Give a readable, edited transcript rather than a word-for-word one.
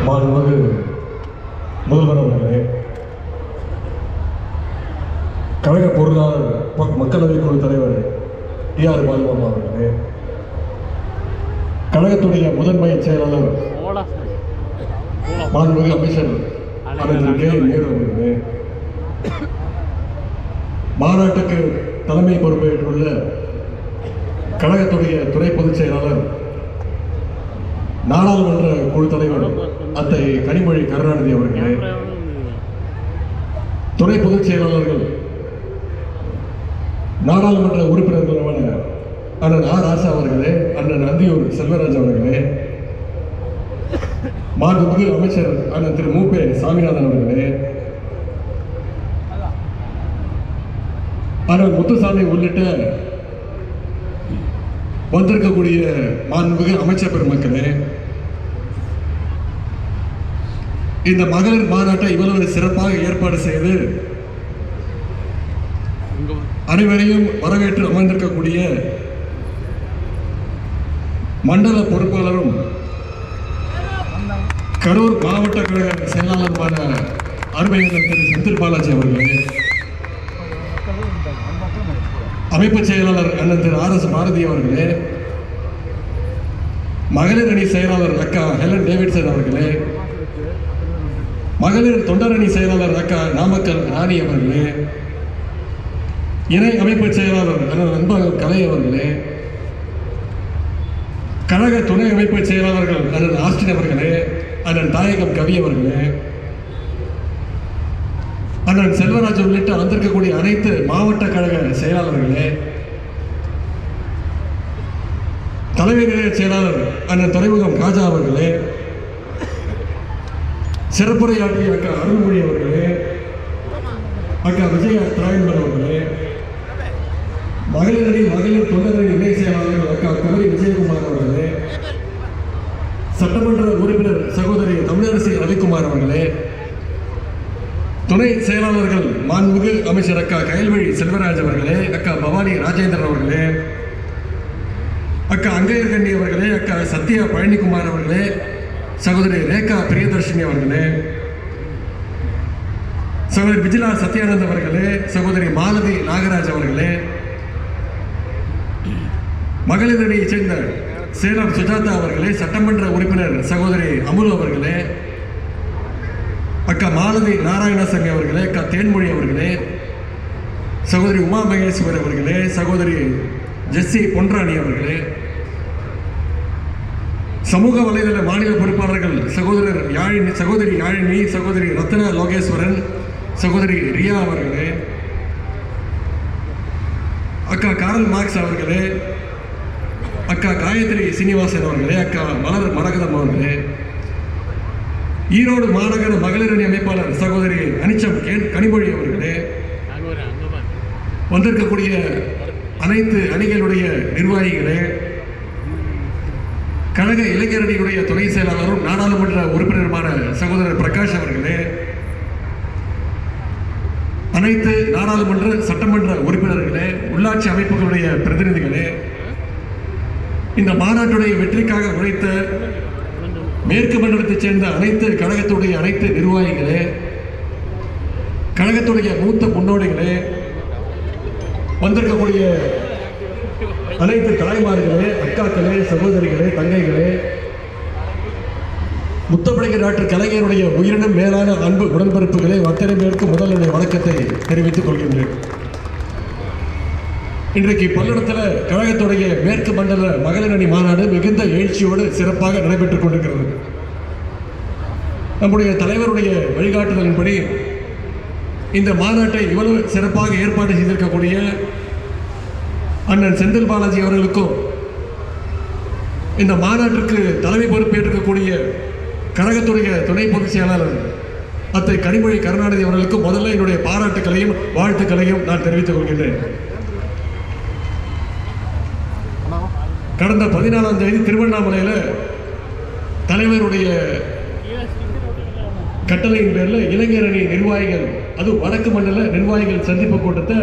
மாண்புமிகு முதல்வர் அவர்களே, கழக பொருளாளர் மக்களவைக் குழு தலைவர் டி.ஆர். பாலுமாமா அவர்களே, கழகத்துடைய முதன்மை செயலாளர் மாண்புமிகு அமைச்சர் அண்ணன் கே. நேரு அவர்களே, மாநாட்டுக்கு தலைமை பொறுப்பேற்றுள்ள கழகத்துடைய துணை பொதுச் செயலாளர் நாடாளுமன்ற குழு தலைவர் அத்தை கனிமொழி கருணாநிதி அவர்களே, துணை பொதுச் செயலாளர்கள் நாடாளுமன்ற உறுப்பினர்களான அண்ணன் ஆர். ராசா அவர்களே, அண்ணன் அந்தியூர் செல்வராஜ் அவர்களே, மாண்புமிகு அமைச்சர் அண்ணன் திரு மு.பே. சாமிநாதன் அவர்களே, அண்ணன் முத்துசாமி உள்ளிட்ட வந்திருக்கக்கூடிய மாண்புமிகு அமைச்சர் பெருமக்களே, இந்த மகளிர் மாநாட்டை இவ்வளவு சிறப்பாக ஏற்பாடு செய்து அனைவரையும் வரவேற்று அமர்ந்திருக்கக்கூடிய மண்டல பொறுப்பாளரும் கரூர் மாவட்ட கழக செயலாளருமான அருமையான திரு செந்தில் பாலாஜி அவர்களே, அமைப்பு செயலாளர் அண்ணன் திரு ஆர்.எஸ். பாரதி அவர்களே, மகளிர் அணி செயலாளர் அக்கா ஹெலன் டேவிட்சன் அவர்களே, மகளிர் தொண்டரணி செயலாளர் அக்கா நாமக்கல் ராணி அவர்களே, இணை அமைப்பு செயலாளர் அண்ணன் அன்பழகன் கலை அவர்களே, கழக துணை அமைப்பு செயலாளர்கள் அண்ணன் ஆஸ்டின் அவர்களே, அண்ணன் தாயகம் கவி அவர்களே, அண்ணன் செல்வராஜ் உள்ளிட்ட வந்திருக்கக்கூடிய அனைத்து மாவட்ட கழக செயலாளர்களே, தலைமை நிலைய செயலாளர் அண்ணன் துறைமுகம் காஜா அவர்களே, சிறப்புரையாற்றிய அக்கா அருள்மொழி அவர்களே, அக்கா விஜய திராயன்பன் அவர்களே, மகளிர் அணி மகளிர் தொண்டரணி இணை செயலாளர்கள் அக்கா குமரி விஜயகுமார் அவர்களே, சட்டமன்ற உறுப்பினர் சகோதரி தமிழரசி ரவிக்குமார் அவர்களே, துணை செயலாளர்கள் மாண்புமிகு அமைச்சர் அக்கா கயல்வழி செல்வராஜ் அவர்களே, அக்கா பவானி ராஜேந்திரன் அவர்களே, அக்கா அங்கையர்கண்ணி அவர்களே, அக்கா சத்யா பழனிக்குமார் அவர்களே, சகோதரி ரேகா பிரியதர்ஷினி அவர்களே, சகோதரி விஜிலா சத்யானந்த் அவர்களே, சகோதரி மாலதி நாகராஜ் அவர்களே, மகளிர் அணியைச் சேர்ந்த சேலம் சுஜாதா அவர்களே, சட்டமன்ற உறுப்பினர் சகோதரி அமுலு அவர்களே, அக்கா மாலதி நாராயணசாமி அவர்களே, அக்கா தேன்மொழி அவர்களே, சகோதரி உமா மகேஸ்வர் அவர்களே, சகோதரி ஜெஸ்ஸி பொன்ராணி அவர்களே, சமூக வலைதள மாநில பொறுப்பாளர்கள் சகோதரி யாழினி, சகோதரி ரத்னா லோகேஸ்வரன், சகோதரி ரியா அவர்களே, அக்கா காரல் மார்க்ஸ் அவர்களே, அக்கா காயத்ரி சீனிவாசன் அவர்களே, அக்கா மலர் மரகதம் அவர்களே, ஈரோடு மாநகர மகளிர் அணி அமைப்பாளர் சகோதரி அனிச்சம் கனிமொழி அவர்களே, வந்திருக்கக்கூடிய அனைத்து அணிகளுடைய நிர்வாகிகளே, கழக இளைஞர் அணியுடைய துணை செயலாளரும் நாடாளுமன்ற உறுப்பினருமான சகோதரர் பிரகாஷ் அவர்களே, அனைத்து நாடாளுமன்ற சட்டமன்ற உறுப்பினர்களே, உள்ளாட்சி அமைப்புகளுடைய பிரதிநிதிகளே, இந்த மாநாட்டுடைய வெற்றிக்காக உழைத்த மேற்கு மண்டலத்தைச் சேர்ந்த அனைத்து கழகத்துடைய அனைத்து நிர்வாகிகளே, கழகத்துடைய மூத்த முன்னோடிகளே, வந்திருக்கக்கூடிய அனைத்து தாய்மார்களே, அக்காக்களே, சகோதரிகளே, தங்கைகளே, முத்தமிழக டாக்டர் கலைஞருடைய உயிரினும் மேலான அன்பு உடன்பிறப்புகளே, அத்தனை பேருக்கு முதலுடைய வணக்கத்தை தெரிவித்துக் கொள்கின்றேன். இன்றைக்கு பல்லடத்தில் கழகத்துடைய மேற்கு மண்டல மகளிர் அணி மாநாடு மிகுந்த எழுச்சியோடு சிறப்பாக நடைபெற்றுக் கொண்டிருக்கிறது. நம்முடைய தலைவருடைய வழிகாட்டுதலின்படி இந்த மாநாட்டை இவ்வளவு சிறப்பாக ஏற்பாடு செய்திருக்கக்கூடிய அண்ணன் செந்தில் பாலாஜி அவர்களுக்கும், இந்த மாநாட்டிற்கு தலைமை பொறுப்பேற்றிருக்கக்கூடிய கழகத்துடைய துணை பொதுச் செயலாளர் அத்தை கனிமொழி கருணாநிதி அவர்களுக்கும் முதல்ல என்னுடைய பாராட்டுக்களையும் வாழ்த்துக்களையும் நான் தெரிவித்துக் கொள்கின்றேன். கடந்த 14ஆம் தேதி திருவண்ணாமலையில் தலைவருடைய கட்டளையின் பேரில் இளைஞர் அணி நிர்வாகிகள், அது வடக்கு மண்டல நிர்வாகிகள் சந்திப்பு கூட்டத்தை